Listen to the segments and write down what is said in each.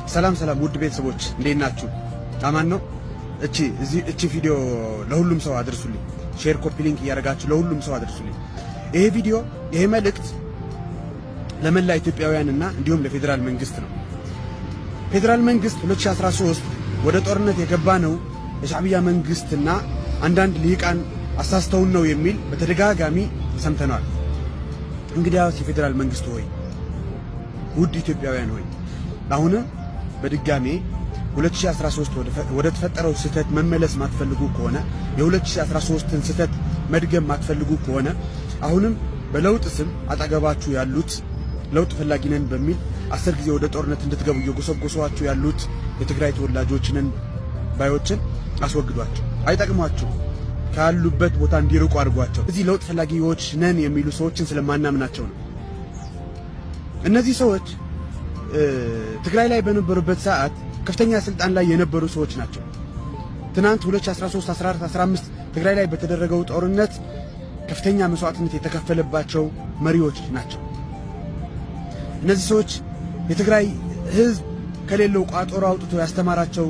ሰላም ውድ ቤተሰቦች እንዴት ናችሁ? አማን ነው። እቺ ቪዲዮ ለሁሉም ሰው አድርሱልኝ። ሼር ኮፒ ሊንክ እያደረጋችሁ ለሁሉም ሰው አድርሱልኝ። ይሄ መልእክት ለመላ ኢትዮጵያውያንና እንዲሁም ለፌደራል መንግስት ነው። ፌደራል መንግስት 2013 ወደ ጦርነት የገባ ነው የሻዕቢያ መንግስትና አንዳንድ ልሂቃን አሳስተውን ነው የሚል በተደጋጋሚ ሰምተናል። እንግዲያውስ የፌደራል መንግስት ሆይ፣ ውድ ኢትዮጵያውያን ሆይ አሁንም በድጋሜ 2013 ወደ ተፈጠረው ስህተት መመለስ ማትፈልጉ ከሆነ የ2013ን ስህተት መድገም ማትፈልጉ ከሆነ አሁንም በለውጥ ስም አጠገባችሁ ያሉት ለውጥ ፈላጊ ነን በሚል 10 ጊዜ ወደ ጦርነት እንድትገቡ እየጎሰጎሷችሁ ያሉት የትግራይ ተወላጆችን ባዮችን አስወግዷቸው። አይጠቅሟችሁ፣ ካሉበት ቦታ እንዲርቁ አድርጓቸው። እዚህ ለውጥ ፈላጊዎች ነን የሚሉ ሰዎችን ስለማናምናቸው ነው። እነዚህ ሰዎች ትግራይ ላይ በነበሩበት ሰዓት ከፍተኛ ስልጣን ላይ የነበሩ ሰዎች ናቸው። ትናንት 2013 14 15 ትግራይ ላይ በተደረገው ጦርነት ከፍተኛ መስዋዕትነት የተከፈለባቸው መሪዎች ናቸው። እነዚህ ሰዎች የትግራይ ህዝብ ከሌለው ቋጠሮ አውጥቶ ያስተማራቸው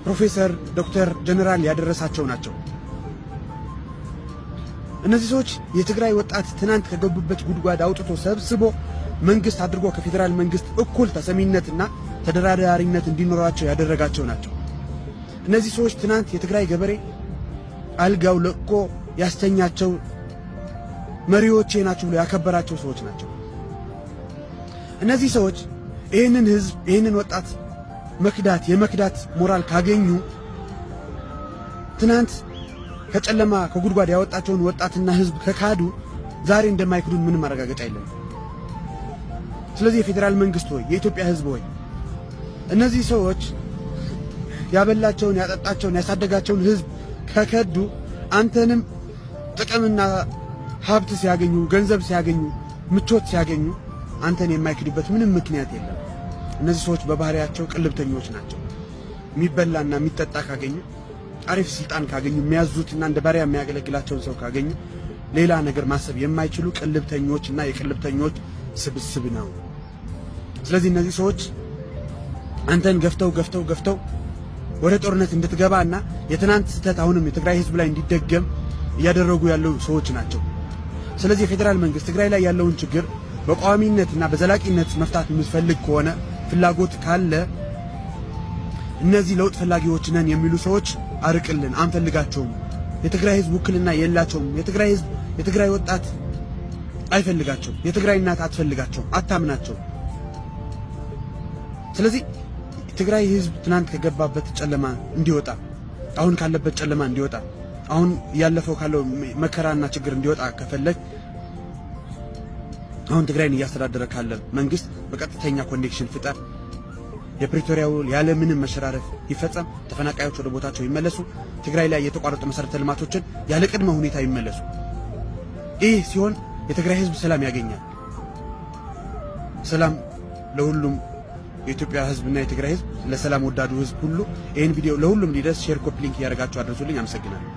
ፕሮፌሰር፣ ዶክተር፣ ጀነራል ያደረሳቸው ናቸው። እነዚህ ሰዎች የትግራይ ወጣት ትናንት ከገቡበት ጉድጓድ አውጥቶ ሰብስቦ መንግስት አድርጎ ከፌደራል መንግስት እኩል ተሰሚነትና ተደራዳሪነት እንዲኖራቸው ያደረጋቸው ናቸው። እነዚህ ሰዎች ትናንት የትግራይ ገበሬ አልጋው ለቆ ያስተኛቸው መሪዎቼ ናቸው ብሎ ያከበራቸው ሰዎች ናቸው። እነዚህ ሰዎች ይህንን ህዝብ ይህንን ወጣት የመክዳት ሞራል ካገኙ ትናንት ከጨለማ ከጉድጓድ ያወጣቸውን ወጣትና ህዝብ ከካዱ ዛሬ እንደማይክዱን ምንም ማረጋገጫ የለም። ስለዚህ የፌደራል መንግስት ሆይ፣ የኢትዮጵያ ህዝብ ሆይ እነዚህ ሰዎች ያበላቸውን ያጠጣቸውን ያሳደጋቸውን ህዝብ ከከዱ አንተንም ጥቅምና ሀብት ሲያገኙ ገንዘብ ሲያገኙ ምቾት ሲያገኙ አንተን የማይክዱበት ምንም ምክንያት የለም። እነዚህ ሰዎች በባህሪያቸው ቅልብተኞች ናቸው። የሚበላና የሚጠጣ ካገኙ፣ አሪፍ ስልጣን ካገኙ፣ የሚያዙትና እንደ ባሪያ የሚያገለግላቸውን ሰው ካገኙ ሌላ ነገር ማሰብ የማይችሉ ቅልብተኞችና የቅልብተኞች ስብስብ ነው። ስለዚህ እነዚህ ሰዎች አንተን ገፍተው ወደ ጦርነት እንድትገባና የትናንት ስህተት አሁንም የትግራይ ህዝብ ላይ እንዲደገም እያደረጉ ያለው ሰዎች ናቸው። ስለዚህ የፌደራል መንግስት ትግራይ ላይ ያለውን ችግር በቋሚነትና በዘላቂነት መፍታት የምትፈልግ ከሆነ ፍላጎት ካለ እነዚህ ለውጥ ፈላጊዎች ነን የሚሉ ሰዎች አርቅልን፣ አንፈልጋቸውም። የትግራይ ህዝብ ውክልና የላቸውም። የትግራይ ህዝብ የትግራይ ወጣት አይፈልጋቸውም። የትግራይ እናት አትፈልጋቸውም፣ አታምናቸውም። ስለዚህ ትግራይ ህዝብ ትናንት ከገባበት ጨለማ እንዲወጣ፣ አሁን ካለበት ጨለማ እንዲወጣ፣ አሁን ያለፈው ካለው መከራና ችግር እንዲወጣ ከፈለግ አሁን ትግራይን እያስተዳደረ ካለ መንግስት በቀጥተኛ ኮኔክሽን ፍጠር። የፕሪቶሪያው ያለ ምንም መሸራረፍ ይፈጸም። ተፈናቃዮች ወደ ቦታቸው ይመለሱ። ትግራይ ላይ የተቋረጡ መሰረተ ልማቶችን ያለ ቅድመ ሁኔታ ይመለሱ። ይህ ሲሆን የትግራይ ህዝብ ሰላም ያገኛል። ሰላም ለሁሉም የኢትዮጵያ ህዝብና የትግራይ ህዝብ፣ ለሰላም ወዳዱ ህዝብ ሁሉ ይህን ቪዲዮ ለሁሉም እንዲደርስ ሼር ኮፒ ሊንክ እያደረጋችሁ አድርሱልኝ። አመሰግናለሁ።